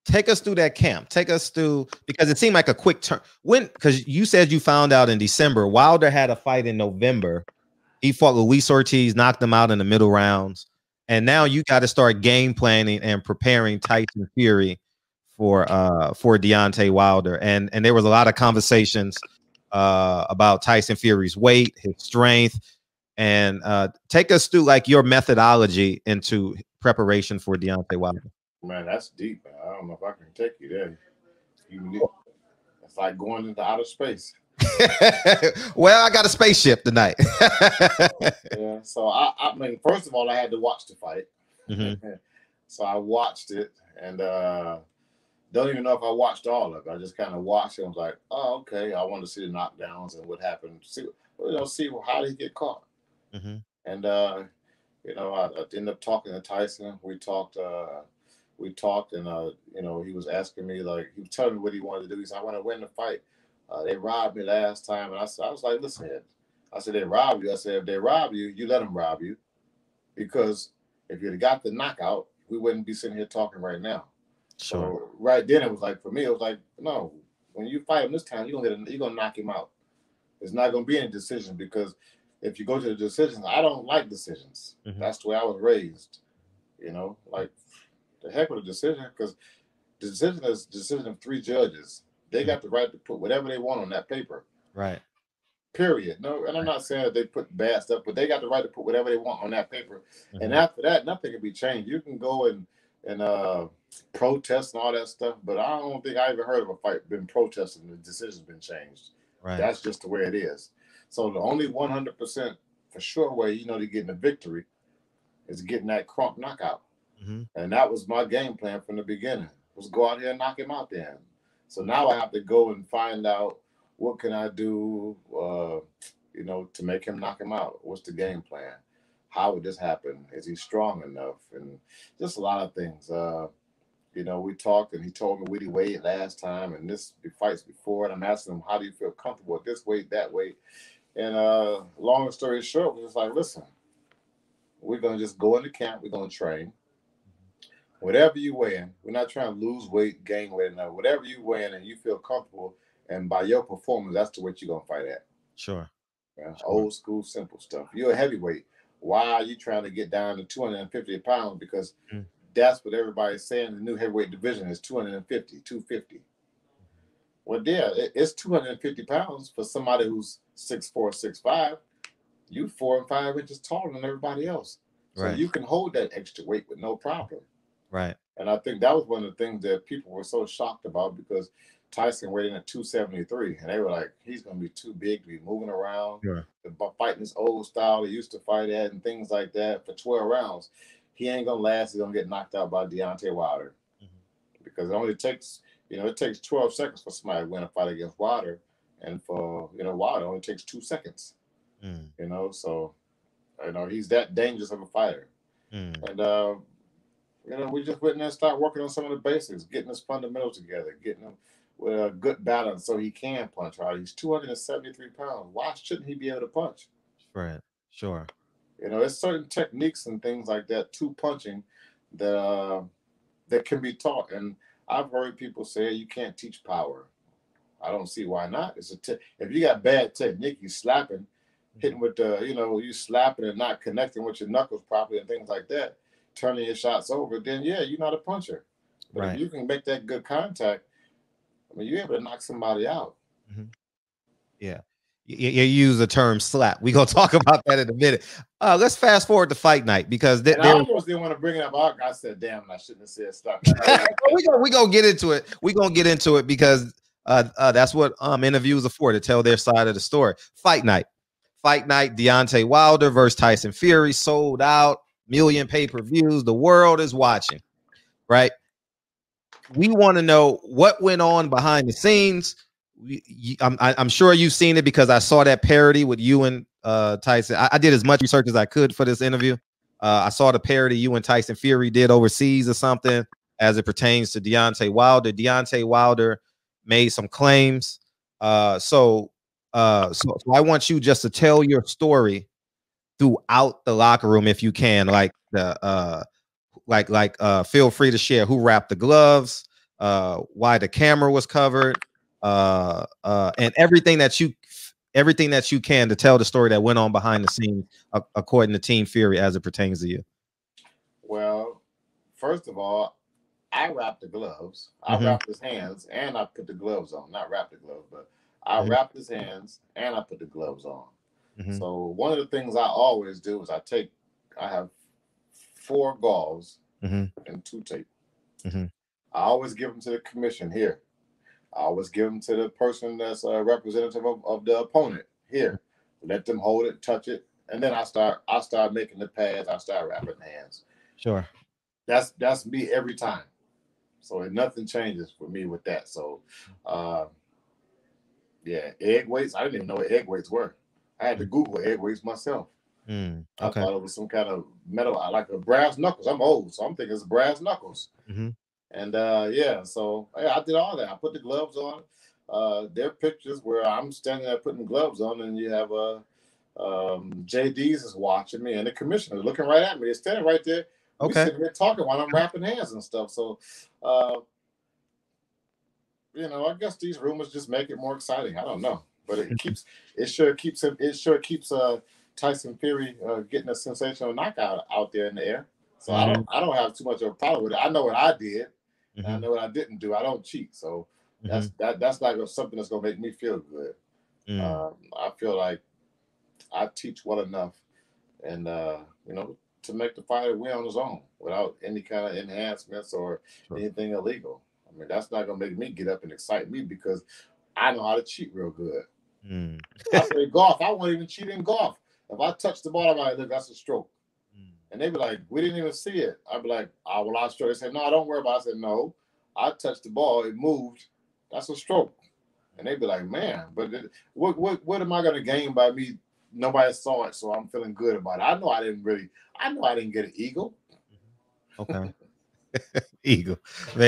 take us through that camp. Take us through, because it seemed like a quick turn. Because you said you found out in December. Wilder had a fight in November. He fought Luis Ortiz, knocked him out in the middle rounds. And now you got to start game planning and preparing Tyson Fury for Deontay Wilder. And there was a lot of conversations about Tyson Fury's weight, his strength, and take us through like your methodology into preparation for Deontay Wilder. Man, that's deep, man. I don't know if I can take you there. It's like going into outer space. Well, I got a spaceship tonight. Yeah, so I mean, first of all, I had to watch the fight. So I watched it, and don't even know if I watched all of it. I just kind of watched it. I was like, oh, okay. I wanted to see the knockdowns and what happened. See how did he get caught. And I ended up talking to Tyson. We talked, and he was asking me, like, he was telling me what he wanted to do. He said, I want to win the fight. They robbed me last time, and I was like, listen, I said, they robbed you. I said, if they rob you, you let them rob you, because if you'd got the knockout, we wouldn't be sitting here talking right now. Sure. So right then, it was like, for me, it was like, no, when you fight him this time, you're gonna knock him out. There's not gonna be any decision, because if you go to the decisions, I don't like decisions. That's the way I was raised. Like, the heck with a decision, because the decision is the decision of 3 judges. They got the right to put whatever they want on that paper. Right. Period. No, and I'm not saying that they put bad stuff, but they got the right to put whatever they want on that paper. And after that, nothing can be changed. You can go and protest and all that stuff, but I don't think I ever heard of a fight been protested and the decision's been changed. Right. That's just the way it is. So the only 100% for sure way to get a victory is getting that crunk knockout. And that was my game plan from the beginning, was go out here and knock him out then. So now I have to go and find out what can I do, to make him knock him out. What's the game plan? How would this happen? Is he strong enough? And just a lot of things. We talked, and he told me what he weighed last time, and this fights before. And I'm asking him, how do you feel comfortable at this weight, that weight? And long story short, was just like, listen, we're gonna just go into camp. We're gonna train. Whatever you weigh in, we're not trying to lose weight, gain weight. Now, whatever you weigh in and you feel comfortable, and by your performance, that's the weight you're gonna fight at. Sure. Yeah, sure. Old school, simple stuff. You're a heavyweight. Why are you trying to get down to 250 pounds? Because that's what everybody's saying. The new heavyweight division is 250, 250. Well, yeah, it's 250 pounds for somebody who's 6'4", 6'5". You 4 and 5 inches taller than everybody else. So you can hold that extra weight with no problem. Right. And I think that was one of the things that people were so shocked about, because Tyson weighed in at 273, and they were like, he's going to be too big to be moving around, fighting this old style he used to fight at and things like that for 12 rounds. He ain't going to last. He's going to get knocked out by Deontay Wilder, because it only takes, it takes 12 seconds for somebody to win a fight against Wilder, and for, Wilder, it only takes 2 seconds, so, he's that dangerous of a fighter. And, we just went in there and start working on some of the basics, getting his fundamentals together, getting him with a good balance so he can punch hard. He's 273 pounds. Why shouldn't he be able to punch? Right. Sure. There's certain techniques and things like that to punching that can be taught. And I've heard people say you can't teach power. I don't see why not. If you got bad technique, you slapping, hitting with the, you slapping and not connecting with your knuckles properly and things like that, turning your shots over, then you're not a puncher. But if you can make that good contact, you're able to knock somebody out. Yeah. You use the term slap. We're going to talk about that in a minute. Let's fast forward to fight night, because I almost didn't want to bring it up. I said, damn, I shouldn't have said slap. We're going to get into it. We're going to get into it because that's what interviews are for, to tell their side of the story. Fight night, Deontay Wilder versus Tyson Fury, sold out. Million pay-per-views. The world is watching, right? We want to know what went on behind the scenes. I'm sure you've seen it, because I saw that parody with you and Tyson. I did as much research as I could for this interview. I saw the parody you and Tyson Fury did overseas or something as it pertains to Deontay Wilder. Deontay Wilder made some claims. So I want you just to tell your story throughout the locker room, if you can, feel free to share who wrapped the gloves, why the camera was covered, and everything that you can to tell the story that went on behind the scenes, according to Team Fury, as it pertains to you. Well, first of all, I wrapped the gloves. I wrapped his hands and I put the gloves on. Not wrapped the gloves, but I wrapped his hands and I put the gloves on. So one of the things I always do is I have 4 gauze and 2 tape. I always give them to the commission here. I always give them to the person that's a representative of the opponent here. Let them hold it, touch it, and then I start making the pads. I start wrapping the hands. Sure. That's me every time. So nothing changes for me with that. So, yeah, egg weights. I didn't even know what egg weights were. I had to Google egg weights myself. Okay. I thought it was some kind of metal, like a brass knuckles. I'm old, so I'm thinking it's brass knuckles. And yeah, so yeah, I did all that. I put the gloves on. There are pictures where I'm standing there putting gloves on, and you have JD's is watching me, and the commissioner is looking right at me. They're standing right there. We sitting here talking while I'm wrapping hands and stuff. So, you know, I guess these rumors just make it more exciting. I don't know, but it sure keeps Tyson Fury getting a sensational knockout out there in the air. So I don't have too much of a problem with it. I know what I did. And I know what I didn't do. I don't cheat. So that's like something that's gonna make me feel good. I feel like I teach well enough, and you know, to make the fighter win on his own without any kind of enhancements or anything illegal. I mean, that's not gonna make me get up and excite me because I know how to cheat real good. I play golf. I won't even cheat in golf. If I touch the ball, I'm like, look, that's a stroke. And they be like, we didn't even see it. I'd be like, oh, well, I stroke. They said, no, don't worry about it. I said, no, I touched the ball. It moved. That's a stroke. And they'd be like, man, but what am I going to gain by me? Nobody saw it, so I'm feeling good about it. I know I didn't get an eagle. Okay. Eagle. Man.